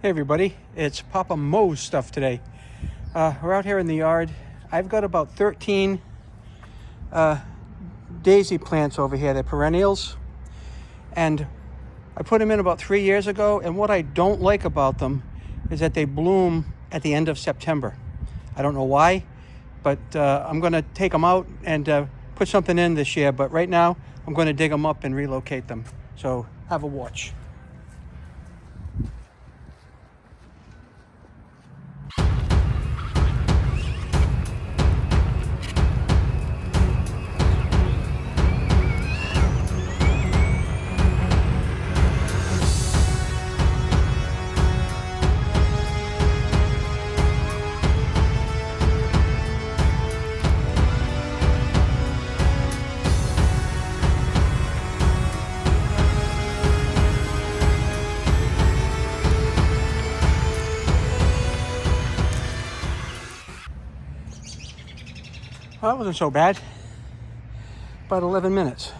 Hey everybody, it's Papa Mo's stuff today. We're out here in the yard. I've got about 13 daisy plants over here. They're perennials. And I put them in about 3 years ago. And what I don't like about them is that they bloom at the end of September. I don't know why, but I'm going to take them out and put something in this year. But right now, I'm going to dig them up and relocate them. So have a watch. Well, that wasn't so bad. About 11 minutes.